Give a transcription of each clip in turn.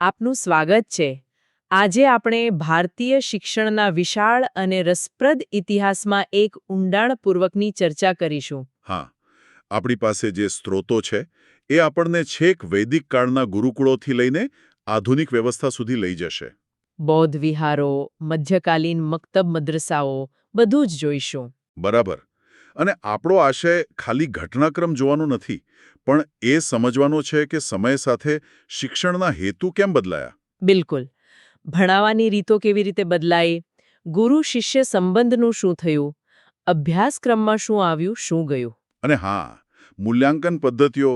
આપનું સ્વાગત છે. આજે આપણે ભારતીય શિક્ષણના વિશાળ અને રસપ્રદ ઇતિહાસમાં એક ઊંડાણપૂર્વકની ચર્ચા કરીશું. હા, આપણી પાસે જે સ્ત્રોતો છે એ આપણને છેક વૈદિક કાળના ગુરુકુળોથી લઈને આધુનિક વ્યવસ્થા સુધી લઈ જશે. બૌદ્ધ વિહારો, મધ્યકાલીન મક્તબ મદ્રસાઓ બધું જ જોઈશું. બરાબર. અને આપણો આશય ખાલી ઘટનાક્રમ જોવાનો નથી, પણ એ સમજવાનો છે કે સમય સાથે શિક્ષણના હેતુ કેમ બદલાયા. બિલકુલ. ભણાવવાની રીતો કેવી રીતે બદલાઈ, ગુરુ શિષ્ય સંબંધનું શું થયું, અભ્યાસક્રમમાં શું આવ્યું, શું ગયું. અને હા, મૂલ્યાંકન પદ્ધતિઓ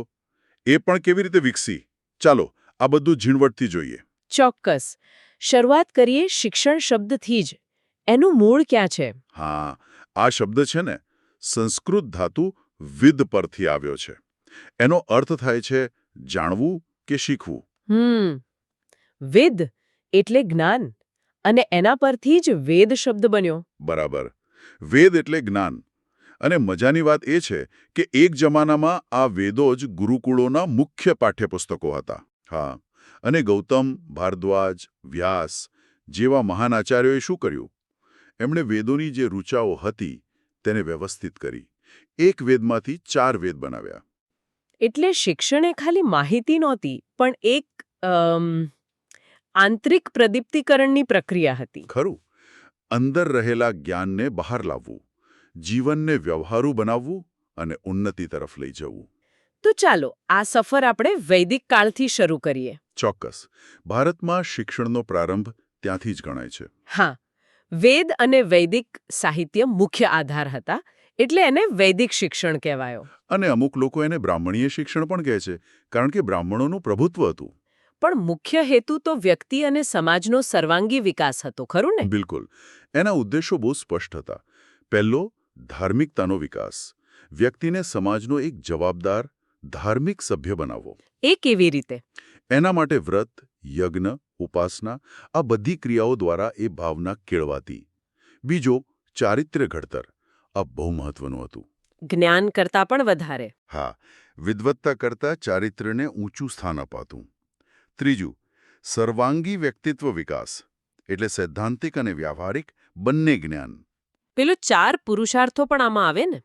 એ પણ કેવી રીતે વિકસી. ચાલો આ બધું ઝીણવટથી જોઈએ. ચોક્કસ. શરૂઆત કરીએ શિક્ષણ શબ્દથી જ. એનું મૂળ ક્યાં છે? હા, આ શબ્દ છે ને સંસ્કૃત ધાતુ વિદ પરથી આવ્યો છે. એનો અર્થ થાય છે જાણવું કે શીખવું. વેદ એટલે જ્ઞાન, અને એના પરથી જ વેદ શબ્દ બન્યો. બરાબર. વેદ એટલે જ્ઞાન. અને મજાની વાત એ છે કે એક જમાનામાં આ વેદો જ ગુરુકુળોના મુખ્ય પાઠ્યપુસ્તકો હતા. હા, અને ગૌતમ, ભારદ્વાજ, વ્યાસ જેવા મહાન આચાર્યોએ શું કર્યું? એમણે વેદોની જે ઋચાઓ હતી તેને વ્યવસ્થિત કરી. એક વેદમાંથી 4 વેદ બનાવ્યા. એટલે શિક્ષણ એ ખાલી માહિતી નહોતી, પણ એક આંતરિક પ્રદીપ્તિકરણની પ્રક્રિયા હતી. ખરું. અંદર રહેલા જ્ઞાનને બહાર લાવવું, જીવનને વ્યવહારુ બનાવવું અને ઉન્નતિ તરફ લઈ જવું. તો ચાલો આ સફર આપણે વૈદિક કાળથી શરૂ કરીએ. ચોક્કસ. ભારતમાં શિક્ષણનો પ્રારંભ ત્યાંથી જ ગણાય છે. હા, વેદ અને વૈદિક સાહિત્ય મુખ્ય આધાર હતા, એટલે એને વૈદિક શિક્ષણ કહેવાયો. અને અમુક લોકો એને બ્રાહ્મણીય શિક્ષણ પણ કહે છે, કારણ કે બ્રાહ્મણોનું પ્રભુત્વ હતું. પણ મુખ્ય હેતુ તો વ્યક્તિ અને સમાજનો સર્વાંગી વિકાસ હતો, ખરું ને? બિલકુલ. એના ઉદ્દેશો બહુ સ્પષ્ટ હતા. પહેલો, ધાર્મિકતાનો વિકાસ. વ્યક્તિને સમાજનો એક જવાબદાર, ધાર્મિક સભ્ય બનાવવો. એ કેવી રીતે? એના માટે વ્રત, યજ્ઞ, ઉપાસના આ બધી ક્રિયાઓ દ્વારા એ ભાવના કેળવાતી. બીજો, ચારિત્ર્ય ઘડતર. આ બહુ મહત્વનું હતું. જ્ઞાન કરતાં પણ વધારે. હા, વિદ્વત્તા કરતાં ચારિત્ર્યને ઊંચું સ્થાન અપાતું. ત્રીજું, સર્વાંગી વ્યક્તિત્વ વિકાસ. એટલે સૈદ્ધાંતિક અને વ્યાવહારિક બંને જ્ઞાન. પેલું 4 પુરુષાર્થો પણ આમાં આવે ને?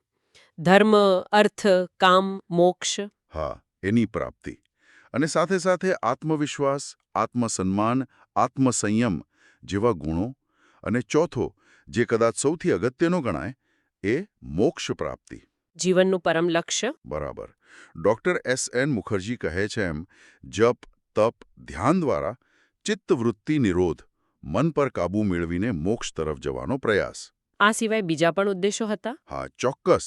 ધર્મ, અર્થ, કામ, મોક્ષ. હા, એની પ્રાપ્તિ. અને સાથે સાથે આત્મવિશ્વાસ, આત્મસન્માન, આત્મસંયમ જેવા ગુણો. અને ચોથો, જે કદાચ સૌથી અગત્યનો ગણાય, એ મોક્ષ પ્રાપ્તિ. જીવનનું પરમ લક્ષ્ય. બરાબર. Doctor S.N. મુખર્જી કહે છે એમ, જપ, તપ, ધ્યાન દ્વારા ચિત્તવૃત્તિ નિરોધ, મન પર કાબૂ મેળવીને મોક્ષ તરફ જવાનો પ્રયાસ. આ સિવાય બીજા પણ ઉદ્દેશો હતા? હા, ચોક્કસ.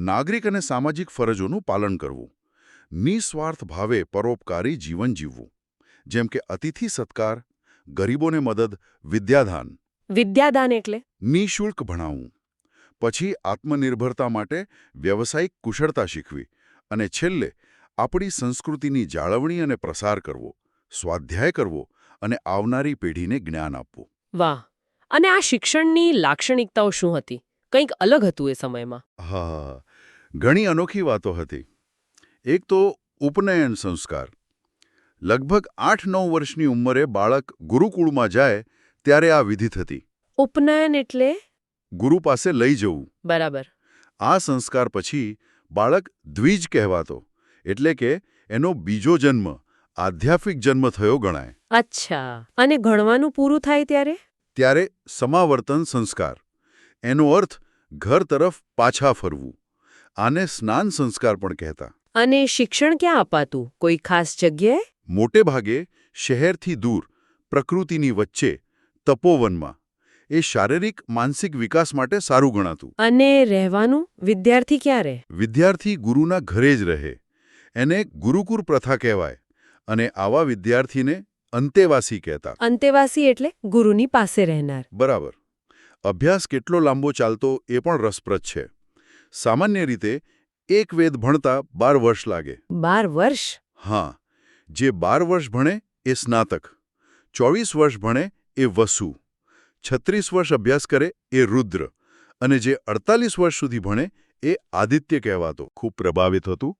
નાગરિક અને સામાજિક ફરજોનું પાલન કરવું. નિસ્વાર્થ ભાવે પરોપકારી જીવન જીવવું. જેમ કે અતિથિ સત્કાર, ગરીબોને મદદ, વિદ્યાદાન. વિદ્યાદાન એટલે? નિઃશુલ્ક ભણાવવું. પછી આત્મનિર્ભરતા માટે વ્યવસાયિક કુશળતા શીખવી. અને છેલ્લે આપણી સંસ્કૃતિની જાળવણી અને પ્રસાર કરવો, સ્વાધ્યાય કરવો અને આવનારી પેઢીને જ્ઞાન આપવું. વાહ! અને આ શિક્ષણની લાક્ષણિકતાઓ શું હતી? કંઈક અલગ હતું એ સમયમાં. હા, ઘણી અનોખી વાતો હતી. એક તો ઉપનયન સંસ્કાર. લગભગ 8-9 વર્ષની ઉંમરે બાળક ગુરુકુળમાં જાય ત્યારે આ વિધિ થતી. ઉપનયન એટલે? ગુરુ પાસે લઈ જવું. બરાબર. આ સંસ્કાર પછી બાળક દ્વિજ કહેવાતો, એટલે કે એનો બીજો જન્મ, આધ્યાત્મિક જન્મ થયો ગણાય. અચ્છા. અને ભણવાનું પૂરું થાય ત્યારે? ત્યારે સમાવર્તન સંસ્કાર. એનો અર્થ ઘર તરફ પાછા ફરવું. આને સ્નાન સંસ્કાર પણ કહેતા. અને શિક્ષણ ક્યાં અપાતું? કોઈ ખાસ જગ્યાએ? મોટે ભાગે શહેરથી દૂર, પ્રકૃતિની વચ્ચે, તપોવનમાં. એ શારીરિક માનસિક વિકાસ માટે સારું ગણાતું. અને રહેવાનું? વિદ્યાર્થી ક્યાં રહે? વિદ્યાર્થી ગુરુના ઘરે જ રહે. એને ગુરુકુળ પ્રથા કહેવાય. અને આવા વિદ્યાર્થીને અંતેવાસી કહેતા. અંતેવાસી એટલે ગુરુની પાસે રહેનાર. બરાબર. અભ્યાસ કેટલો લાંબો ચાલતો એ પણ રસપ્રદ છે. સામાન્ય રીતે એક વેદ ભણતા 12 વર્ષ લાગે. 12 વર્ષ? હા. જે 12 વર્ષ ભણે એ સ્નાતક, 24 વર્ષ ભણે એ વસુ, 36 વર્ષ અભ્યાસ કરે એ રુદ્ર, અને જે 48 વર્ષ સુધી ભણે એ આદિત્ય કહેવાતો. ખૂબ પ્રભાવિત હતું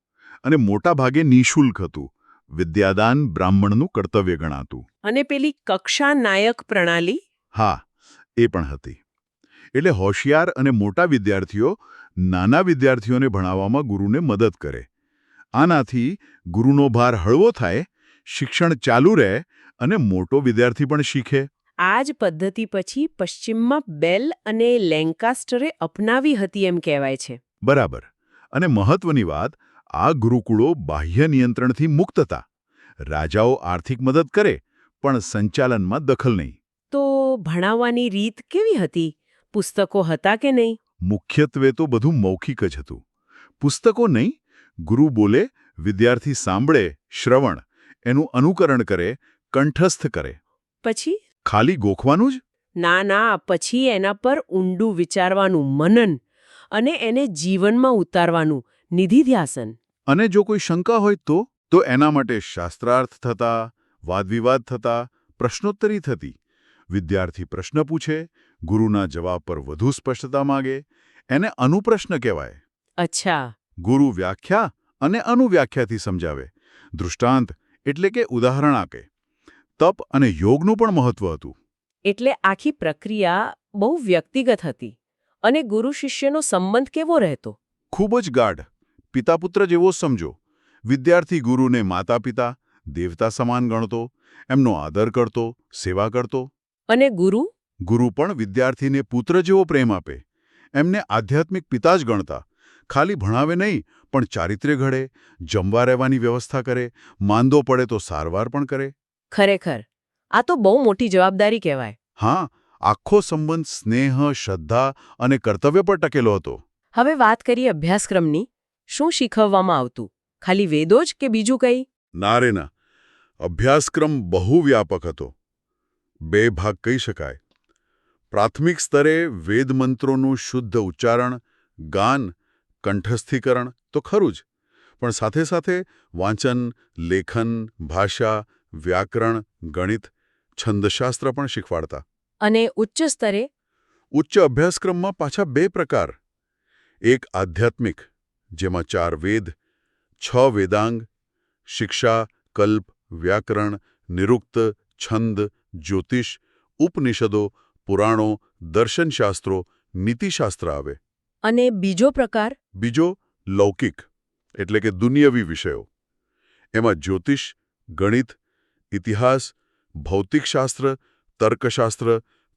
અને મોટા ભાગે નિઃશુલ્ક હતું. વિદ્યાદાન બ્રાહ્મણનું કર્તવ્ય ગણાતું. અને પેલી કક્ષા નાયક પ્રણાલી? હા, એ પણ હતી. એટલે હોશિયાર અને મોટા વિદ્યાર્થીઓ નાના વિદ્યાર્થીઓને ભણાવવામાં ગુરુને મદદ કરે. આનાથી ગુરુનો ભાર હળવો થાય, શિક્ષણ ચાલુ રહે અને મોટો વિદ્યાર્થી પણ શીખે. આ જ પદ્ધતિ પછી પશ્ચિમમાં બેલ અને લેન્કાસ્ટરે અપનાવી હતી એમ કહેવાય છે. બરાબર. અને મહત્વની વાત, આ ગુરુકુળો બાહ્ય નિયંત્રણથી મુક્ત હતા. રાજાઓ આર્થિક મદદ કરે, પણ સંચાલનમાં દખલ નહીં. તો ભણાવવાની રીત કેવી હતી? પુસ્તકો હતા કે નહીં? મુખ્યત્વે તો બધું મૌખિક જ હતું. પુસ્તકો નહીં, ગુરુ બોલે, વિદ્યાર્થી સાંભળે, શ્રવણ, એનું અનુકરણ કરે, કંઠસ્થ કરે. પછી? ખાલી ગોખવાનું જ? ના, પછી એના પર ઊંડું વિચારવાનું મનન અને એને જીવનમાં ઉતારવાનું નિધિધ્યાસન. અને જો કોઈ શંકા હોય તો એના માટે શાસ્ત્રાર્થ થતા, વાદવિવાદ થતા, પ્રશ્નોત્તરી થતી. વિદ્યાર્થી પ્રશ્ન પૂછે, ગુરુના જવાબ પર વધુ સ્પષ્ટતા માગે, એને અનુપ્રશ્ન કહેવાય. અચ્છા. ગુરુ વ્યાખ્યા અને અનુવ્યાખ્યાથી સમજાવે. દૃષ્ટાંત એટલે કે ઉદાહરણ આપે. તપ અને યોગનું પણ મહત્વ હતું. એટલે આખી પ્રક્રિયા બહુ વ્યક્તિગત હતી. અને ગુરુ શિષ્યનો સંબંધ કેવો રહેતો? ખૂબ જ ગાઢ. પિતા-પુત્ર જેવો સમજો. વિદ્યાર્થી ગુરુને માતા-પિતા, દેવતા સમાન ગણતો, એમનો આદર કરતો, સેવા કરતો. અને ગુરુ? ગુરુ પણ વિદ્યાર્થીને પુત્ર જેવો પ્રેમ આપે. એમને આધ્યાત્મિક પિતા જ ગણતા. ખાલી ભણાવે નહીં, પણ ચારિત્ર્ય ઘડે, જમવા રહેવાની વ્યવસ્થા કરે, માંદો પડે તો સારવાર પણ કરે. ખરેખર, આ તો બહુ મોટી જવાબદારી કહેવાય. હા, આખો સંબંધ સ્નેહ, શ્રદ્ધા અને કર્તવ્ય પર ટકેલો હતો. હવે વાત કરીએ અભ્યાસક્રમની. શું શીખવવામાં આવતું? ખાલી વેદો જ કે બીજું કંઈ? ના રે ના. અભ્યાસક્રમ બહુ વ્યાપક હતો. 2 ભાગ કહી શકાય. પ્રાથમિક સ્તરે વેદ મંત્રોનું શુદ્ધ ઉચ્ચારણ, ગાન, કંઠસ્થીકરણ તો ખરું જ, પણ સાથે સાથે વાંચન, લેખન, ભાષા, વ્યાકરણ, ગણિત, છંદશાસ્ત્ર પણ શીખવાડતા. અને ઉચ્ચ સ્તરે? ઉચ્ચ અભ્યાસક્રમમાં પાછા 2 પ્રકાર. એક આધ્યાત્મિક, જેમાં 4 વેદ, 6 વેદાંગ, શિક્ષા, કલ્પ, વ્યાકરણ, નિરુક્ત, છંદ, જ્યોતિષ, ઉપનિષદો, પુરાણો, દર્શનશાસ્ત્રો, નીતિશાસ્ત્ર આવે. અને બીજો પ્રકાર? બીજો લૌકિક, એટલે કે દુનિયવી વિષયો. એમાં જ્યોતિષ, ગણિત, ઇતિહાસ, ભૌતિકશાસ્ત્ર, તર્કશાસ્ત્ર,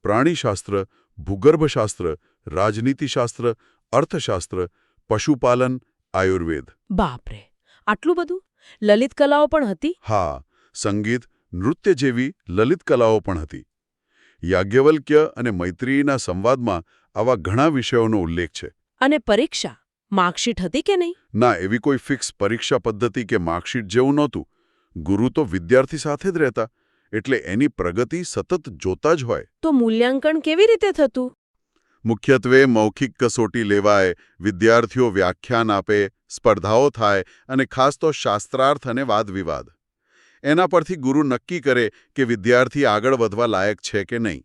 પ્રાણીશાસ્ત્ર, ભૂગર્ભશાસ્ત્ર, રાજનીતિશાસ્ત્ર, અર્થશાસ્ત્ર, પશુપાલન, આયુર્વેદ. બાપરે, આટલું બધું? લલિત કલાઓ પણ હતી? હા, સંગીત, નૃત્ય જેવી લલિત કલાઓ પણ હતી. યાજ્ઞવલ્ક્ય અને મૈત્રેયીના સંવાદમાં આવા ઘણા વિષયોનો ઉલ્લેખ છે. અને પરીક્ષા? માર્કશીટ હતી કે નહીં? ના, એવી કોઈ ફિક્સ પરીક્ષા પદ્ધતિ કે માર્કશીટ જેવું નહોતું. ગુરુ તો વિદ્યાર્થી સાથે જ રહેતા, એટલે એની પ્રગતિ સતત જોતા જ હોય. તો મૂલ્યાંકન કેવી રીતે થતું? મુખ્યત્વે મૌખિક કસોટી લેવાય, વિદ્યાર્થીઓ વ્યાખ્યાન આપે, સ્પર્ધાઓ થાય અને ખાસ તો શાસ્ત્રાર્થ અને વાદવિવાદ. એના પરથી ગુરુ નક્કી કરે કે વિદ્યાર્થી આગળ વધવા લાયક છે કે નહીં.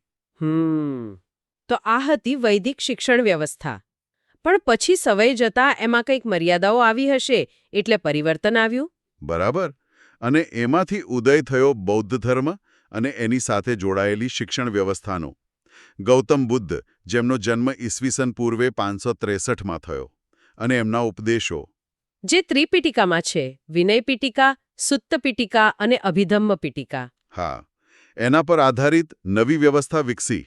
તો આ હતી વૈદિક શિક્ષણ વ્યવસ્થા. પણ પછી સમય જતાં એમાં કંઈક મર્યાદાઓ આવી હશે, એટલે પરિવર્તન આવ્યું? બરાબર. અને એમાંથી ઉદય થયો બૌદ્ધ ધર્મ અને એની સાથે જોડાયેલી શિક્ષણ વ્યવસ્થાનો. ગૌતમ બુદ્ધ, જેમનો જન્મ ઈસવીસન પૂર્વે 563માં થયો, અને એમના ઉપદેશો, જે ત્રિપિટિકામાં છે, વિનય પિટિકા, સુત્ત પિટિકા અને અભિધમ્મ પિટિકા. હા, એના પર આધારિત નવી વ્યવસ્થા વિકસી.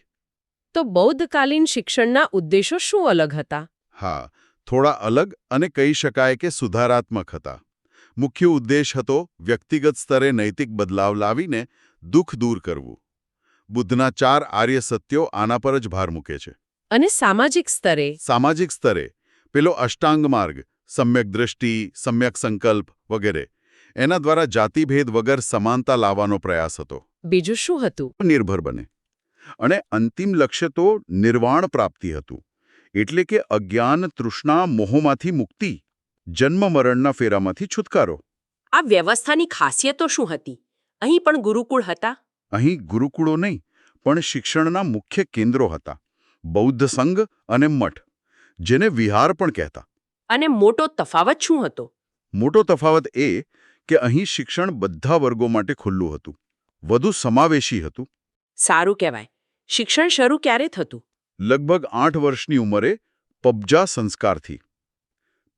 તો બૌદ્ધકાલીન શિક્ષણના ઉદ્દેશો શું અલગ હતા? હા, થોડા અલગ અને કહી શકાય કે સુધારાત્મક હતા. મુખ્ય ઉદ્દેશ હતો વ્યક્તિગત સ્તરે નૈતિક બદલાવ લાવીને દુઃખ દૂર કરવું. બુદ્ધના 4 આર્ય સત્યો આના પર જ ભાર મૂકે છે. અને સામાજિક સ્તરે? સામાજિક સ્તરે પેલો અષ્ટાંગ માર્ગ, સમ્યક દ્રષ્ટિ, સમ્યક સંકલ્પ વગેરે, એના દ્વારા જાતિભેદ વગર સમાનતા લાવવાનો પ્રયાસ હતો. બીજું શું હતું? નિર્ભર બને. અને અંતિમ લક્ષ્ય તો નિર્વાણ પ્રાપ્તિ હતું. એટલે કે અજ્ઞાન, તૃષ્ણા, મોહમાંથી મુક્તિ, જન્મ મરણના ફેરામાંથી છુટકારો. આ વ્યવસ્થાની ખાસિયતો શું હતી? અહીં પણ ગુરુકુળ હતા? અહીં ગુરુકુળો નહીં, પણ શિક્ષણના મુખ્ય કેન્દ્રો હતા. બૌદ્ધ સંઘ અને મઠ, જેને વિહાર પણ કહેતા. અને મોટો તફાવત શું હતો? મોટો તફાવત એ કે અહીં શિક્ષણ બધા વર્ગો માટે ખુલ્લું હતું, વધુ સમાવેશી હતું. સારું કહેવાય. શિક્ષણ શરૂ ક્યારે થતું? લગભગ 8 વર્ષની ઉંમરે પબજા સંસ્કારથી.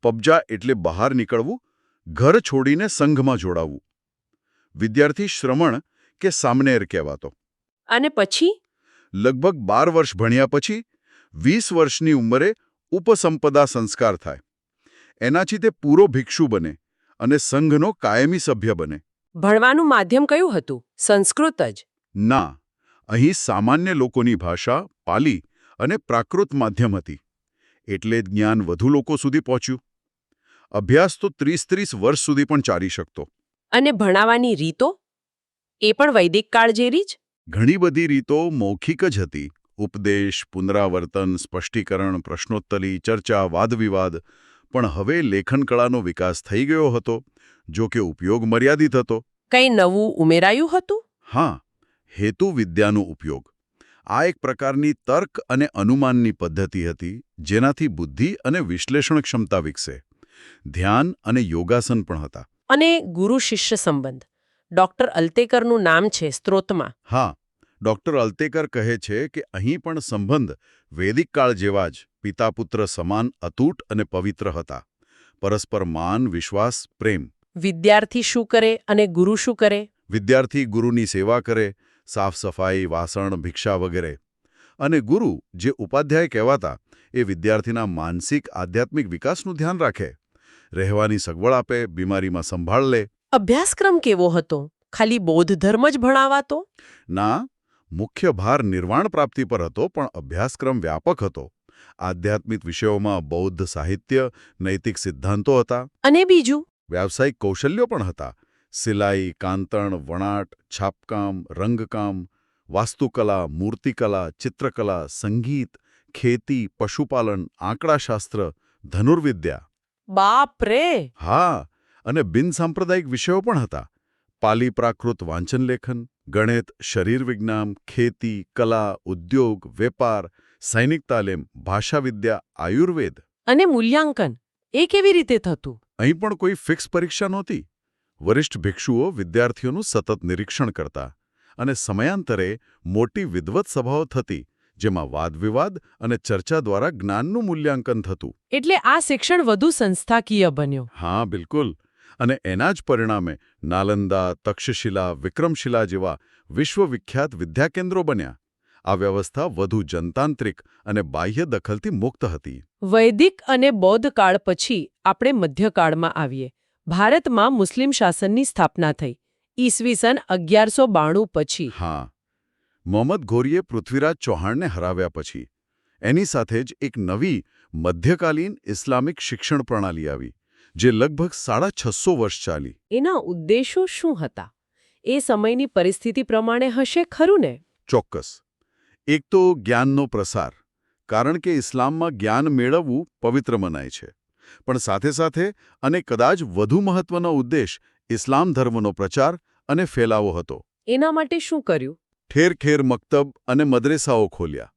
પબજા એટલે બહાર નીકળવું, ઘર છોડીને સંઘમાં જોડાવું. વિદ્યાર્થી શ્રમણ કે સામનેર કહેવાતો. અને પછી? લગભગ 12 વર્ષ ભણ્યા પછી 20 વર્ષની ઉંમરે ઉપસંપદા સંસ્કાર થાય. એનાથી તે પૂરો ભિક્ષુ બને અને સંઘનો કાયમી સભ્ય બને. ભણવાનું માધ્યમ કયું હતું? સંસ્કૃત જ? ના, અહીં સામાન્ય લોકોની ભાષા પાલી અને પ્રાકૃત માધ્યમ હતી. એટલે જ્ઞાન વધુ લોકો સુધી પહોંચ્યું. અભ્યાસ તો 30 વર્ષ સુધી પણ ચાલી શકતો. અને ભણાવવાની રીતો? એ પણ વૈદિક કાળ જેવી જ? ઘણી બધી રીતો મૌખિક જ હતી. ઉપદેશ, પુનરાવર્તન, સ્પષ્ટીકરણ, પ્રશ્નોત્તરી, ચર્ચા, વાદવિવાદ. પણ હવે લેખનકળાનો વિકાસ થઈ ગયો હતો, જો કે ઉપયોગ મર્યાદિત હતો. કંઈ નવું ઉમેરાયું હતું? હા, હેતુ વિદ્યાનો ઉપયોગ. આ એક પ્રકારની તર્ક અને અનુમાનની પદ્ધતિ હતી, જેનાથી બુદ્ધિ અને વિશ્લેષણ ક્ષમતા વિકસે. ધ્યાન અને યોગાસન પણ હતા. અને ગુરુ શિષ્ય સંબંધ? ડોક્ટર અલ્તેકરનું નામ છે સ્ત્રોતમાં. હા, ડોક્ટર અલ્તેકર કહે છે કે અહીં પણ સંબંધ વૈદિક કાળ જેવા જ પિતા-પુત્ર સમાન અતૂટ અને પવિત્ર હતા. પરસ્પર માન, વિશ્વાસ, પ્રેમ. વિદ્યાર્થી શું કરે અને ગુરુ શું કરે? વિદ્યાર્થી ગુરુની સેવા કરે, સાફ સફાઈ, વાસણ, ભિક્ષા વગેરે. અને ગુરુ, જે ઉપાધ્યાય કહેવાતા, એ વિદ્યાર્થીના માનસિક આધ્યાત્મિક વિકાસનું ધ્યાન રાખે. રહેવાની સગવડ આપે, બીમારીમાં સંભાળ લે. અભ્યાસક્રમ કેવો હતો? ખાલી બૌદ્ધ ધર્મ જ ભણાવાતો? ના, મુખ્ય ભાર નિર્વાણ પ્રાપ્તિ પર હતો, પણ અભ્યાસક્રમ વ્યાપક હતો. આધ્યાત્મિક વિષયોમાં બૌદ્ધ સાહિત્ય, નૈતિક સિદ્ધાંતો હતા. અને બીજું? વ્યાવસાયિક કૌશલ્યો પણ હતા. સિલાઈ, કાંતણ, વણાટ, છાપકામ, રંગકામ, વાસ્તુકલા, મૂર્તિકલા, ચિત્રકલા, સંગીત, ખેતી, પશુપાલન, આંકડાશાસ્ત્ર, ધનુર્વિદ્યા. બાપ રે! હા, અને બિનસાંપ્રદાયિક વિષયો પણ હતા. પાલી પ્રાકૃત વાંચનલેખન, ગણિત, શરીર વિજ્ઞાન, ખેતી, કલા, ઉદ્યોગ, વેપાર, સૈનિક તાલીમ, ભાષાવિદ્યા, આયુર્વેદ. અને મૂલ્યાંકન? એ કેવી રીતે થતું? અહીં પણ કોઈ ફિક્સ પરીક્ષા નહોતી. વરિષ્ઠ ભિક્ષુઓ વિદ્યાર્થીઓનું સતત નિરીક્ષણ કરતા, અને સમયાંતરે મોટી વિદ્વત સભાઓ થતી, જેમાં વાદવિવાદ અને ચર્ચા દ્વારા જ્ઞાનનું મૂલ્યાંકન થતું. એટલે આ શિક્ષણ વધુ સંસ્થાકીય બન્યું. હા, બિલકુલ. અને એના જ પરિણામે નાલંદા, તક્ષશિલા, વિક્રમશિલા જેવા વિશ્વવિખ્યાત વિદ્યાકેન્દ્રો બન્યા. આ વ્યવસ્થા વધુ જનતાંત્રિક અને બાહ્ય દખલથી મુક્ત હતી. વૈદિક અને બૌદ્ધ કાળ પછી આપણે મધ્યકાળમાં આવીએ. ભારતમાં મુસ્લિમ શાસનની સ્થાપના થઈ. ઈસવીસન 1192 પછી. હા, મોહમ્મદ ઘોરીએ પૃથ્વીરાજ ચૌહાણને હરાવ્યા પછી એની સાથે જ એક નવી મધ્યકાલીન ઇસ્લામિક શિક્ષણ પ્રણાલી આવી, જે લગભગ 650 વર્ષ ચાલી. એના ઉદ્દેશો શું હતા? એ સમયની પરિસ્થિતિ પ્રમાણે હશે ખરું ને? ચોક્કસ. એક તો જ્ઞાનનો પ્રસાર, કારણ કે ઇસ્લામમાં જ્ઞાન મેળવવું પવિત્ર મનાય છે. પણ સાથે સાથે અને કદાચ વધુ મહત્વનો ઉદ્દેશ ઇસ્લામ ધર્મનો પ્રચાર અને ફેલાવો હતો. એના માટે શું કર્યું? ઠેર ઠેર મક્તબ અને મદરેસાઓ ખોલ્યા.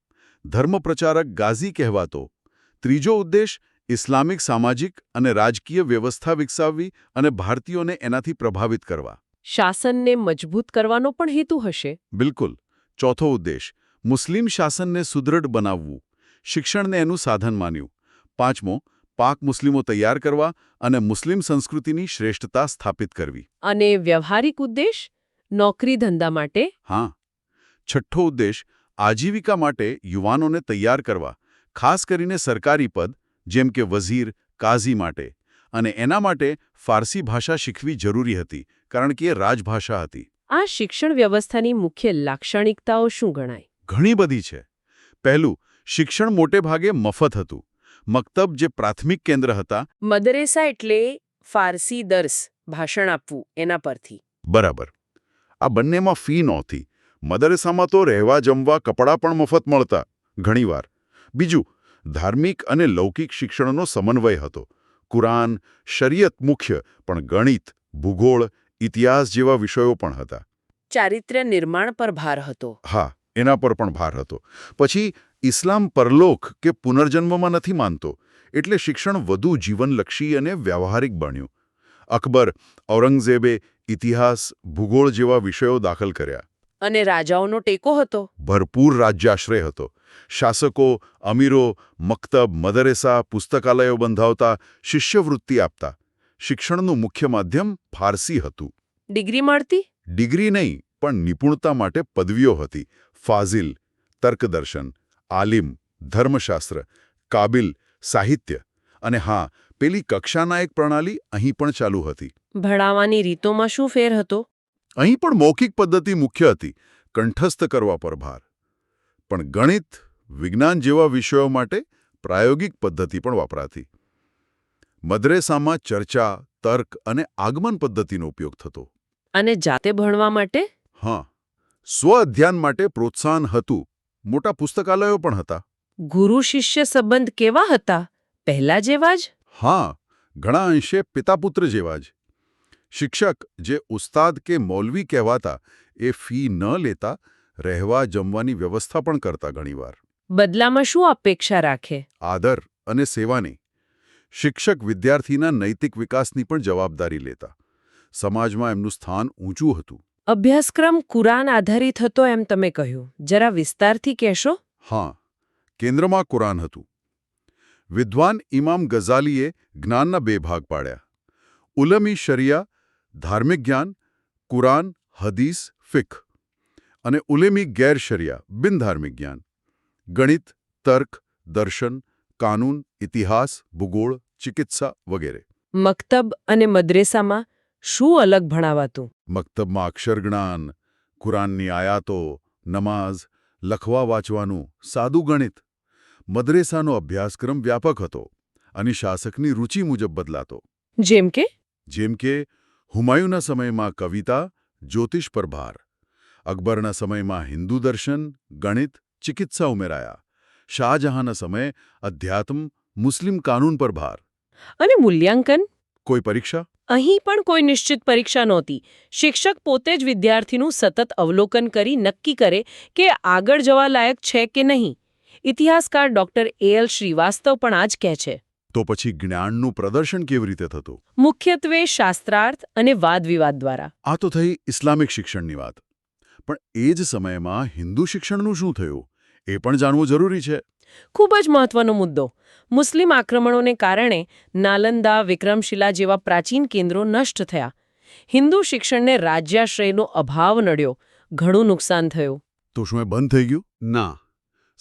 ધર્મપ્રચારક ગાઝી કહેવાતો. ત્રીજો ઉદ્દેશ ઇસ્લામિક સામાજિક અને રાજકીય વ્યવસ્થા વિકસાવવી અને ભારતીયોને એનાથી પ્રભાવિત કરવા. શાસનને મજબૂત કરવાનો પણ હેતુ હશે? બિલકુલ. ચોથો ઉદ્દેશ મુસ્લિમ શાસનને સુદૃઢ બનાવવું. શિક્ષણને એનું સાધન માન્યું. પાંચમો, પાક મુસ્લિમો તૈયાર કરવા અને મુસ્લિમ સંસ્કૃતિની શ્રેષ્ઠતા સ્થાપિત કરવી. અને વ્યવહારિક ઉદ્દેશ? નોકરી ધંધા માટે? હા. છઠ્ઠો ઉદ્દેશ આજીવિકા માટે યુવાનોને તૈયાર કરવા, ખાસ કરીને સરકારી પદ જેમ કે વઝીર, કાઝી માટે. અને એના માટે ફારસી ભાષા શીખવી જરૂરી હતી, કારણ કે એ રાજભાષા હતી. આ શિક્ષણ વ્યવસ્થાની મુખ્ય લાક્ષણિકતાઓ શું ગણાય? ઘણી બધી છે. પહેલું, શિક્ષણ મોટે ભાગે મફત હતું. મક્તબ જે પ્રાથમિક કેન્દ્ર હતા. મદરેસા એટલે ફારસી દર્સ, ભાષણ આપવું, એના પરથી. બરાબર. આ બંનેમાં ફી નહોતી. મદરેસામાં તો રહેવા જમવા કપડાં પણ મફત મળતા, ઘણીવાર. બીજું, ધાર્મિક અને લૌકિક શિક્ષણનો સમન્વય હતો. કુરાન, શરિયત મુખ્ય, પણ ગણિત, ભૂગોળ, ઇતિહાસ જેવા વિષયો પણ હતા. ચારિત્ર્ય નિર્માણ પર ભાર હતો. હા, એના પર પણ ભાર હતો. પછી ઇસ્લામ પરલોક કે પુનર્જન્મમાં નથી માનતો, એટલે શિક્ષણ વધુ જીવનલક્ષી અને વ્યવહારિક બન્યું. અકબર, ઔરંગઝેબે ઇતિહાસ, ભૂગોળ જેવા વિષયો દાખલ કર્યા. અને રાજાઓનો ટેકો હતો. ભરપૂર રાજ્યાશ્રય હતો. શાસકો, અમીરો, મક્તબ, મદરેસા, પુસ્તકાલયો બંધાવતા, શિષ્યવૃત્તિ આપતા. શિક્ષણનું મુખ્ય માધ્યમ ફારસી હતું. ડિગ્રી મળતી? ડિગ્રી નહીં, પણ નિપુણતા માટે પદવીઓ હતી. ફાઝિલ, તર્કદર્શન, આલિમ, ધર્મશાસ્ત્ર, કાબિલ, સાહિત્ય. અને હા, પેલી કક્ષાના એક પ્રણાલી અહીં પણ ચાલુ હતી. ભણાવવાની રીતોમાં શું ફેર હતો? અહીં પણ મૌખિક પદ્ધતિ મુખ્ય હતી, કંઠસ્થ કરવા પર ભાર. પણ ગણિત, વિજ્ઞાન જેવા વિષયો માટે પ્રાયોગિક પદ્ધતિ પણ વપરાતી. મદ્રેસામાં ચર્ચા, તર્ક અને આગમન પદ્ધતિનો ઉપયોગ થતો. અને જાતે ભણવા માટે? હા, સ્વ-અધ્યાન માટે પ્રોત્સાહન હતું. મોટા પુસ્તકાલયો પણ હતા. ગુરુ શિષ્ય સંબંધ કેવા હતા? પહેલા જેવા જ? હા, ઘણા અંશે પિતાપુત્ર જેવા જ. શિક્ષક, જે ઉસ્તાદ કે મૌલવી કહેવાતા, એ ફી ન લેતા, રહેવા જમવાની વ્યવસ્થા પણ કરતા ઘણીવાર. બદલામાં શું અપેક્ષા રાખે? આદર અને સેવાની. શિક્ષક વિદ્યાર્થીના નૈતિક વિકાસની પણ જવાબદારી લેતા. સમાજમાં એમનું સ્થાન ઊંચું હતું. અભ્યાસક્રમ કુરાન આધારિત હતો એમ તમે કહ્યું. જરા વિસ્તારથી કહેશો? હા, કેન્દ્રમાં કુરાન હતું. વિદ્વાન ઇમામ ગઝાલીએ જ્ઞાનના 2 ભાગ પાડ્યા. ઉલમી શરિયા, ધાર્મિક જ્ઞાન, કુરાન, હદીસ, ફિક્હ. અને ઉલેમી ગેર શરિયા, બિનધાર્મિક જ્ઞાન, ગણિત, તર્ક, દર્શન, કાનૂન, ઇતિહાસ, ભૂગોળ, ચિકિત્સા વગેરે. મક્તબ અને મદ્રેસામાં શું અલગ ભણાવાતું? મક્તબમાં અક્ષરજ્ઞાન, કુરાનની આયાતો, નમાઝ, લખવા વાંચવાનું, સાદું ગણિત. મદ્રેસાનો અભ્યાસક્રમ વ્યાપક હતો અને શાસકની રુચિ મુજબ બદલાતો. જેમ કે? જેમ કે હુમાયુના સમયમાં કવિતા, જ્યોતિષ પર ભાર. અકબરના સમયમાં હિન્દુ દર્શન, ગણિત, ચિકિત્સા ઉમેરાયા. શાહજહાંના સમયે અધ્યાત્મ, મુસ્લિમ કાનૂન પર ભાર. અને મૂલ્યાંકન? કોઈ પરીક્ષા? અહીં પણ કોઈ નિશ્ચિત પરીક્ષા નહોતી. શિક્ષક પોતે જ વિદ્યાર્થીનું સતત અવલોકન કરી નક્કી કરે કે આગળ જવા લાયક છે કે નહીં. ઇતિહાસકાર ડોક્ટર A.L. શ્રીવાસ્તવ પણ આ જ કહે છે. તો પછી જ્ઞાનનું પ્રદર્શન કેવી રીતે થતું? મુખ્યત્વે શાસ્ત્રાર્થ અને વાદવિવાદ દ્વારા. આ તો થઈ ઇસ્લામિક શિક્ષણની વાત. પણ એ જ સમયમાં હિન્દુ શિક્ષણનું શું થયું? એ પણ જાણવું જરૂરી છે. ખૂબ જ મહત્વનો મુદ્દો. મુસ્લિમ આક્રમણોને કારણે નાલંદા, વિક્રમશિલા જેવા પ્રાચીન કેન્દ્રો નષ્ટ થયા. હિન્દુ શિક્ષણને રાજ્યાશ્રયનો અભાવ નડ્યો. ઘણું નુકસાન થયું. તો શું એ બંધ થઈ ગયું? ના,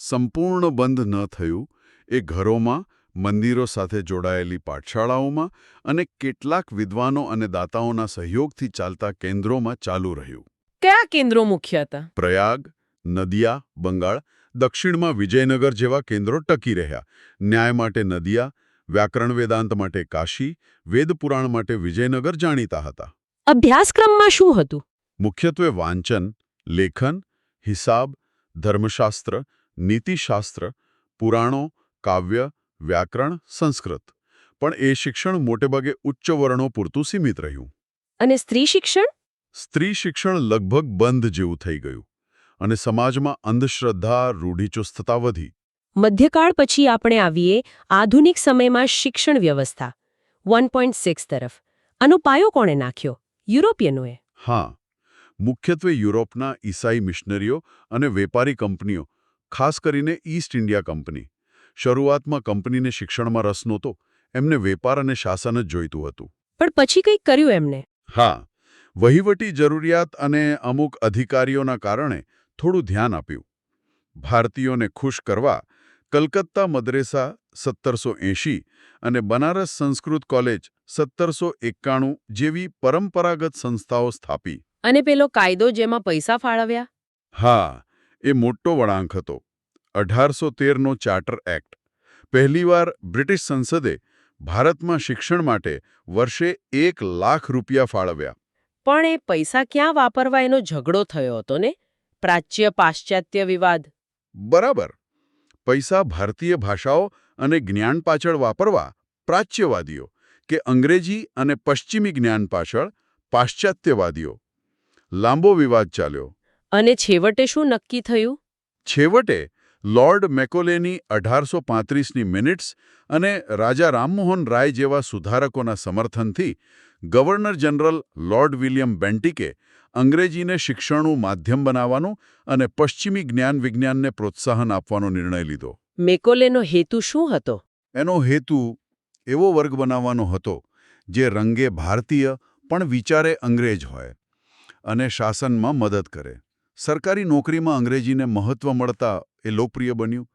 સંપૂર્ણ બંધ ન થયું. એ ઘરોમાં, મંદિરો સાથે જોડાયેલી પાઠશાળાઓમાં અને કેટલાક વિદ્વાનો અને દાતાઓના સહયોગથી ચાલતા કેન્દ્રોમાં ચાલુ રહ્યું. કયા કેન્દ્રો મુખ્ય હતા? પ્રયાગ, નદિયા, બંગાળ, દક્ષિણમાં વિજયનગર જેવા કેન્દ્રો ટકી રહ્યા. ન્યાય માટે નદિયા, વ્યાકરણ વેદાંત માટે કાશી, વેદપુરાણ માટે વિજયનગર જાણીતા હતા. અભ્યાસક્રમમાં શું હતું? મુખ્યત્વે વાંચન, લેખન, હિસાબ, ધર્મશાસ્ત્ર, નીતિશાસ્ત્ર, પુરાણો, કાવ્ય, વ્યાકરણ, સંસ્કૃત. પણ એ શિક્ષણ મોટેભાગે ઉચ્ચ વર્ણો પૂરતું સીમિત રહ્યું. અને સ્ત્રી શિક્ષણ? સ્ત્રી શિક્ષણ લગભગ બંધ જેવું થઈ ગયું અને સમાજમાં અંધશ્રદ્ધા, રૂઢિચુસ્તતા વધી. મધ્યકાળ પછી આપણે આવીએ આધુનિક સમયમાં શિક્ષણ વ્યવસ્થા 1.6 તરફ. આનો પાયો કોણે નાખ્યો? યુરોપિયનોએ. હા, મુખ્યત્વે યુરોપના ઈસાઈ મિશનરીઓ અને વેપારી કંપનીઓ, ખાસ કરીને ઈસ્ટ ઇન્ડિયા કંપની. શરૂઆતમાં કંપનીને શિક્ષણમાં રસ નહોતો. એમને વેપાર અને શાસન જ જોઈતું હતું. પણ પછી કંઈક કર્યું એમને. હા, વહીવટી જરૂરિયાત અને અમુક અધિકારીઓના કારણે થોડું ધ્યાન આપ્યું. ભારતીયોને ખુશ કરવા કલકત્તા મદ્રેસા 1780 અને બનારસ સંસ્કૃત કોલેજ 1791 જેવી પરંપરાગત સંસ્થાઓ સ્થાપી. અને પેલો કાયદો જેમાં પૈસા ફાળવ્યા? હા, એ મોટો વળાંક હતો. 1813નો ચાર્ટર એક્ટ. પહેલીવાર બ્રિટિશ સંસદે ભારતમાં શિક્ષણ માટે વર્ષે 1 લાખ રૂપિયા ફાળવ્યા. પણ એ પૈસા ક્યાં વાપરવા એનો ઝઘડો થયો હતો ને? પ્રાચ્ય પાશ્ચાત્ય વિવાદ. બરાબર. પૈસા ભારતીય ભાષાઓ અને જ્ઞાન પાછળ વાપરવા પ્રાચ્યવાદીઓ કે અંગ્રેજી અને પશ્ચિમી જ્ઞાન પાછળ પાશ્ચાત્યવાદીઓ. લાંબો વિવાદ ચાલ્યો. અને છેવટે શું નક્કી થયું? છેવટે લોર્ડ મેકોલેની 1835ની મિનિટ્સ અને રાજા રામમોહન રાય જેવા સુધારકોના સમર્થનથી ગવર્નર જનરલ લોર્ડ વિલિયમ બેન્ટિકે અંગ્રેજીને શિક્ષણનું માધ્યમ બનાવવાનું અને પશ્ચિમી જ્ઞાન વિજ્ઞાનને પ્રોત્સાહન આપવાનો નિર્ણય લીધો. મેકોલેનો હેતુ શું હતો? એનો હેતુ એવો વર્ગ બનાવવાનો હતો જે રંગે ભારતીય પણ વિચારે અંગ્રેજ હોય અને શાસનમાં મદદ કરે. સરકારી નોકરીમાં અંગ્રેજીને મહત્વ મળતા એ લોકપ્રિય બન્યું.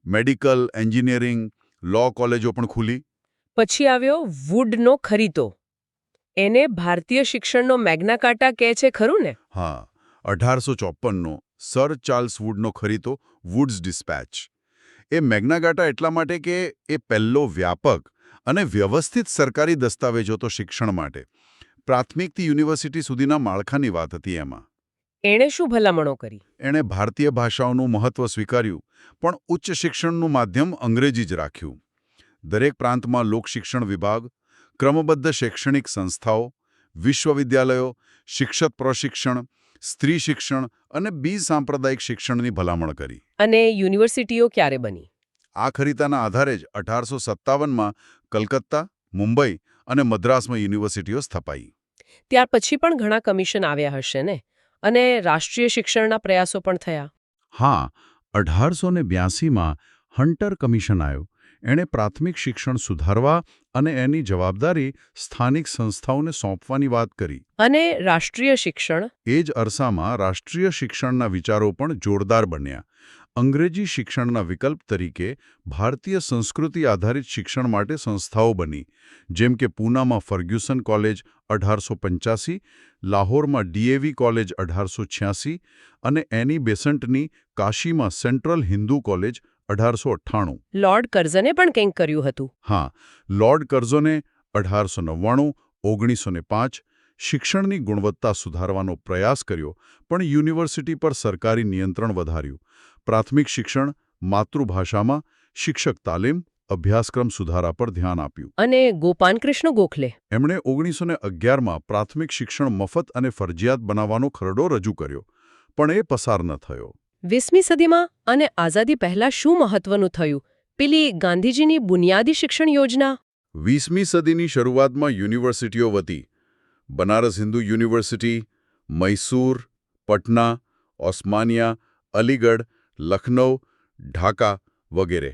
મેડિકલ, એન્જિનિયરિંગ, લો કોલેજો પણ ખુલી. પછી આવ્યો વુડનો ખરીતો. એને ભારતીય શિક્ષણનો મેગ્ના કાર્ટા કહે છે, ખરું ને? હા, 1854નો સર ચાર્લ્સ વુડનો ખરીતો, વુડ્સ ડિસ્પેચ. એ મેગ્ના કાર્ટા એટલા માટે કે એ પહેલો વ્યાપક અને વ્યવસ્થિત સરકારી દસ્તાવેજ હતો શિક્ષણ માટે. પ્રાથમિકથી યુનિવર્સિટી સુધીના માળખાની વાત હતી એમાં. એણે શું ભલામણો કરી? એણે ભારતીય ભાષાઓનું મહત્વ સ્વીકાર્યું, પણ ઉચ્ચ શિક્ષણનું માધ્યમ અંગ્રેજી જ રાખ્યું. દરેક પ્રાંતમાં લોકશિક્ષણ વિભાગ, ક્રમબદ્ધ શૈક્ષણિક સંસ્થાઓ, વિશ્વવિદ્યાલયો, શિક્ષક પ્રશિક્ષણ, સ્ત્રી શિક્ષણ અને બીજ સાંપ્રદાયિક શિક્ષણની ભલામણ કરી. અને યુનિવર્સિટીઓ ક્યારે બની? આ ખરીતાના આધારે જ 1857માં કલકત્તા, મુંબઈ અને મદ્રાસમાં યુનિવર્સિટીઓ સ્થપાઈ. ત્યાર પછી પણ ઘણા કમિશન આવ્યા હશે ને? અને રાષ્ટ્રીય શિક્ષણના પ્રયાસો પણ થયા. હા, 1882માં હન્ટર કમિશન આવ્યું. એણે પ્રાથમિક શિક્ષણ સુધારવા અને એની જવાબદારી સ્થાનિક સંસ્થાઓને સોંપવાની વાત કરી. અને રાષ્ટ્રીય શિક્ષણ? એ જ અરસામાં રાષ્ટ્રીય શિક્ષણના વિચારો પણ જોરદાર બન્યા. અંગ્રેજી શિક્ષણના વિકલ્પ તરીકે ભારતીય સંસ્કૃતિ આધારિત શિક્ષણ માટે સંસ્થાઓ બની, જેમ કે પૂનામાં ફર્ગ્યુસન કોલેજ 1885, લાહોરમાં ડીએવી કોલેજ 1886 અને એની બેસન્ટની કાશીમાં સેન્ટ્રલ હિન્દુ કોલેજ 1898. લોર્ડ કર્ઝને પણ કંઈક કર્યું હતું. હા, લોર્ડ કર્ઝને 1899, 1905 શિક્ષણની ગુણવત્તા સુધારવાનો પ્રયાસ કર્યો, પણ યુનિવર્સિટી પર સરકારી નિયંત્રણ વધાર્યું. પ્રાથમિક શિક્ષણ, માતૃભાષામાં શિક્ષક તાલીમ, અભ્યાસક્રમ સુધારા પર ધ્યાન આપ્યું. અને ગોપાલકૃષ્ણ ગોખલે? એમણે 1911માં પ્રાથમિક શિક્ષણ મફત અને ફરજિયાત બનાવવાનો ખરડો રજૂ કર્યો, પણ એ પસાર ન થયો. 20મી સદીમાં અને આઝાદી પહેલા શું મહત્વનું થયું? પેલી ગાંધીજીની બુનિયાદી શિક્ષણ યોજના? 20મી સદીની શરૂઆતમાં યુનિવર્સિટીઓ વધી. બનારસ હિન્દુ યુનિવર્સિટી, મૈસૂર, પટના, ઓસ્માનિયા, અલીગઢ, લખનૌ, ઢાકા વગેરે.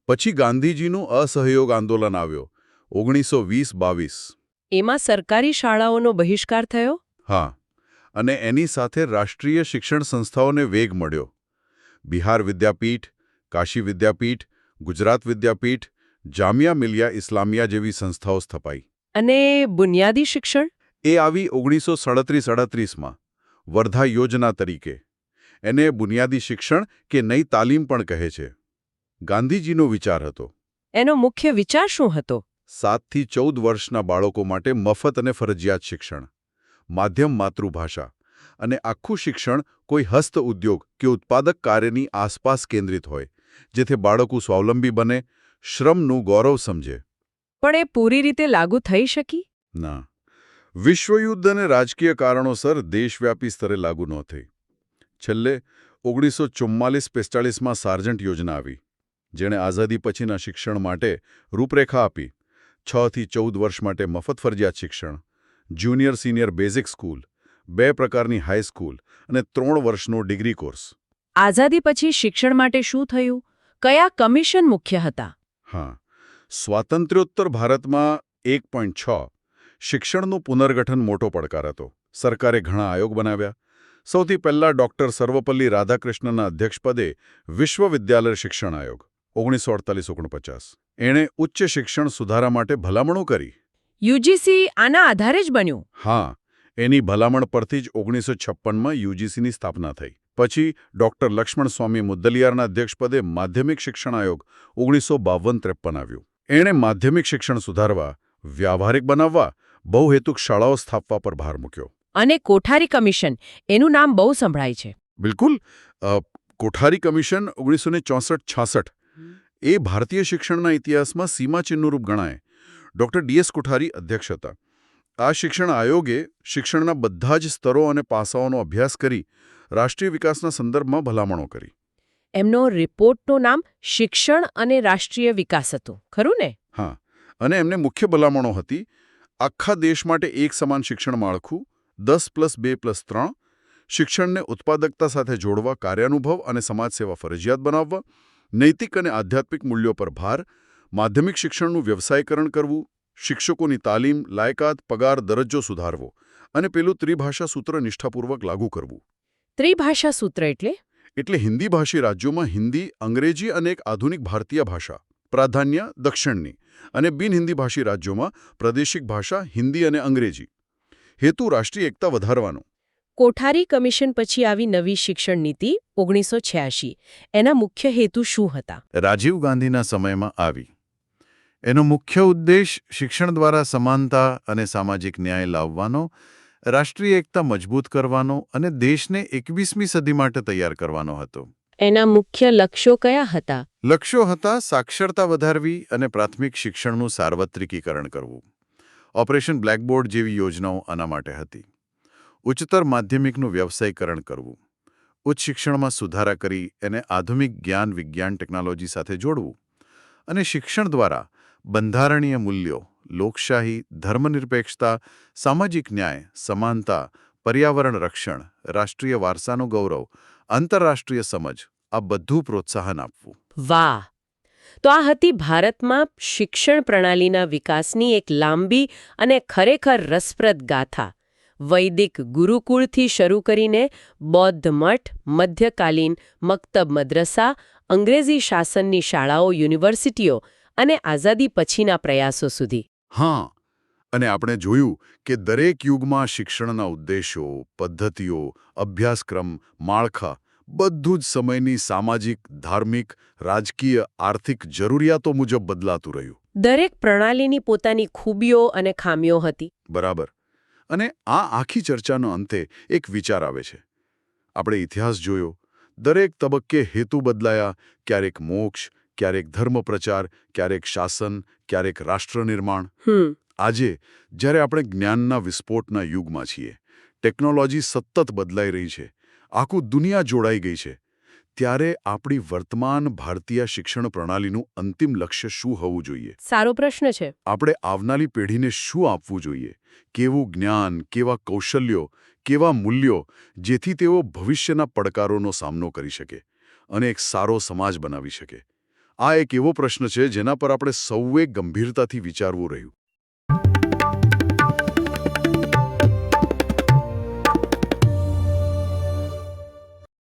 પછી ગાંધીજીનું અસહયોગ આંદોલન આવ્યો, 1920-22. એમાં સરકારી શાળાઓનો બહિષ્કાર થયો? હા, અને એની સાથે રાષ્ટ્રીય શિક્ષણ સંસ્થાઓને વેગ મળ્યો. બિહાર વિદ્યાપીઠ, કાશી વિદ્યાપીઠ, ગુજરાત વિદ્યાપીઠ, જામિયા મિલિયા ઇસ્લામિયા જેવી સંસ્થાઓ સ્થપાઈ. અને બુનિયાદી શિક્ષણ? એ આવી 1937-38માં વર્ધા યોજના તરીકે. એને બુનિયાદી શિક્ષણ કે નઈ તાલીમ પણ કહે છે. ગાંધીજીનો વિચાર હતો. એનો મુખ્ય વિચાર શું હતો? 7 થી 14 વર્ષના બાળકો માટે મફત અને ફરજિયાત શિક્ષણ, માધ્યમ માતૃભાષા, અને આખું શિક્ષણ કોઈ હસ્ત ઉદ્યોગ કે ઉત્પાદક કાર્યની આસપાસ કેન્દ્રિત હોય, જેથી બાળકો સ્વાવલંબી બને, શ્રમનું ગૌરવ સમજે. પણ એ પૂરી રીતે લાગુ થઈ શકી? ના, વિશ્વયુદ્ધ અને રાજકીય કારણોસર દેશવ્યાપી સ્તરે લાગુ ન થઈ. છેલ્લે 1944-45માં સાર્જન્ટ યોજના આવી, જેણે આઝાદી પછીના શિક્ષણ માટે રૂપરેખા આપી. 6 થી 14 વર્ષ માટે મફત ફરજિયાત શિક્ષણ, જુનિયર સિનિયર બેઝિક સ્કૂલ, 2 પ્રકારની હાઈસ્કૂલ અને 3 વર્ષનો ડિગ્રી કોર્સ. આઝાદી પછી શિક્ષણ માટે શું થયું? કયા કમિશન મુખ્ય હતા? હા, સ્વાતંત્ર્યોત્તર ભારતમાં 1.6 શિક્ષણનું પુનર્ગઠન મોટો પડકાર હતો. સરકારે ઘણા આયોગ બનાવ્યા. સૌથી પહેલા ડોક્ટર સર્વપલ્લી રાધાકૃષ્ણના અધ્યક્ષપદે વિશ્વવિદ્યાલય શિક્ષણ આયોગ 1948-49. એણે ઉચ્ચ શિક્ષણ સુધારા માટે ભલામણો કરી. યુજીસી આના આધારે જ બન્યું? હા, એની ભલામણ પરથી જ 1956માં યુજીસીની સ્થાપના થઈ. પછી ડોક્ટર લક્ષ્મણ સ્વામી મુદ્દલિયારના અધ્યક્ષપદે માધ્યમિક શિક્ષણ આયોગ 1952-53 આવ્યું. એણે માધ્યમિક શિક્ષણ સુધારવા, વ્યાવહારિક બનાવવા, બહુહેતુક શાળાઓ સ્થાપવા પર ભાર મૂક્યો. અને કોઠારી કમિશન, એનું નામ બહુ સંભળાય છે. બિલકુલ. કોઠારી કમિશન 1964-66 એ ભારતીય શિક્ષણના ઇતિહાસમાં સીમાચિહ્નરૂપ ગણાય. ડોક્ટર ડીએસ કોઠારી અધ્યક્ષ હતા. આ શિક્ષણ આયોગે શિક્ષણના બધા જ સ્તરો અને પાસાઓનો અભ્યાસ કરી રાષ્ટ્રીય વિકાસના સંદર્ભમાં ભલામણો કરી. એમનો રિપોર્ટનું નામ શિક્ષણ અને રાષ્ટ્રીય વિકાસ હતું, ખરું ને? હા, અને એમને મુખ્ય ભલામણો હતી આખા દેશ માટે એક સમાન શિક્ષણ માળખું 10+2+3, શિક્ષણને ઉત્પાદકતા સાથે જોડવા કાર્યાનુભવ અને સમાજસેવા ફરજિયાત બનાવવા, નૈતિક અને આધ્યાત્મિક મૂલ્યો પર ભાર, માધ્યમિક શિક્ષણનું વ્યવસાયીકરણ કરવું, શિક્ષકોની તાલીમ, લાયકાત, પગાર, દરજ્જો સુધારવો અને પેલું ત્રિભાષા સૂત્ર નિષ્ઠાપૂર્વક લાગુ કરવું. ત્રિભાષા સૂત્ર એટલે? એટલે હિન્દી ભાષી રાજ્યોમાં હિન્દી, અંગ્રેજી અને એક આધુનિક ભારતીય ભાષા, પ્રાધાન્ય દક્ષિણની, અને બિન હિન્દી ભાષી રાજ્યોમાં પ્રાદેશિક ભાષા હિન્દી અને અંગ્રેજી. હેતુ રાષ્ટ્રીય એકતા વધારવાનો. કોઠારી કમિશન પછી આવી નવી શિક્ષણ નીતિ 1986, એના મુખ્ય હેતુ શું હતા? રાજીવ ગાંધીના સમયમાં આવી. એનો મુખ્ય ઉદ્દેશ શિક્ષણ દ્વારા સમાનતા અને સામાજિક ન્યાય લાવવાનો, રાષ્ટ્રીય એકતા મજબૂત કરવાનો અને દેશને 21મી સદી માટે તૈયાર કરવાનો હતો. એના મુખ્ય લક્ષ્યો કયા હતા? લક્ષ્યો હતા સાક્ષરતા વધારવી અને પ્રાથમિક શિક્ષણનું સાર્વત્રિકીકરણ કરવું. ઓપરેશન બ્લેકબોર્ડ જેવી યોજનાઓ આના માટે હતી. ઉચ્ચતર માધ્યમિકનું વ્યવસાયીકરણ કરવું. ઉચ્ચ શિક્ષણમાં સુધારા કરી એને આધુનિક જ્ઞાન વિજ્ઞાન ટેકનોલોજી સાથે જોડવું. અને શિક્ષણ દ્વારા બંધારણીય મૂલ્યો, લોકશાહી, ધર્મનિરપેક્ષતા, સામાજિક ન્યાય, સમાનતા, પર્યાવરણ રક્ષણ, રાષ્ટ્રીય વારસાનું ગૌરવ, આંતરરાષ્ટ્રીય સમજ, આ બધું પ્રોત્સાહન આપવું. વાહ! તો આ હતી ભારતમાં શિક્ષણ પ્રણાલીના વિકાસની એક લાંબી અને ખરેખર રસપ્રદ ગાથા. વૈદિક ગુરુકુળથી શરૂ કરીને બૌદ્ધ મઠ, મધ્યકાલીન મક્તબ મદ્રસા, અંગ્રેજી શાસનની શાળાઓ, યુનિવર્સિટીઓ અને આઝાદી પછીના પ્રયાસો સુધી. હા, અને આપણે જોયું કે દરેક યુગમાં શિક્ષણના ઉદ્દેશો, પદ્ધતિઓ, અભ્યાસક્રમ, માળખા બધું જ સમયની સામાજિક, ધાર્મિક, રાજકીય, આર્થિક જરૂરિયાતો મુજબ બદલાતું રહ્યું. દરેક પ્રણાલીની પોતાની ખૂબીઓ અને ખામીઓ હતી. બરાબર. અને આ આખી ચર્ચાનો અંતે એક વિચાર આવે છે. આપણે ઇતિહાસ જોયો, દરેક તબક્કે હેતુ બદલાયા, ક્યારેક મોક્ષ, ક્યારેક ધર્મ પ્રચાર, ક્યારેક શાસન, ક્યારેક રાષ્ટ્ર નિર્માણ. આજે જ્યારે આપણે જ્ઞાનના વિસ્ફોટના યુગમાં છીએ, ટેકનોલોજી સતત બદલાઈ રહી છે, આખું દુનિયા જોડાઈ ગઈ છે, ત્યારે આપણી વર્તમાન ભારતીય શિક્ષણ પ્રણાલીનું અંતિમ લક્ષ્ય શું હોવું જોઈએ? સારો પ્રશ્ન છે. આપણે આવનારી પેઢીને શું આપવું જોઈએ? કેવું જ્ઞાન, કેવા કૌશલ્યો, કેવા મૂલ્યો, જેથી તેઓ ભવિષ્યના પડકારોનો સામનો કરી શકે અને એક સારો સમાજ બનાવી શકે? આ એક એવો પ્રશ્ન છે જેના પર આપણે સૌએ ગંભીરતાથી વિચારવું રહ્યું.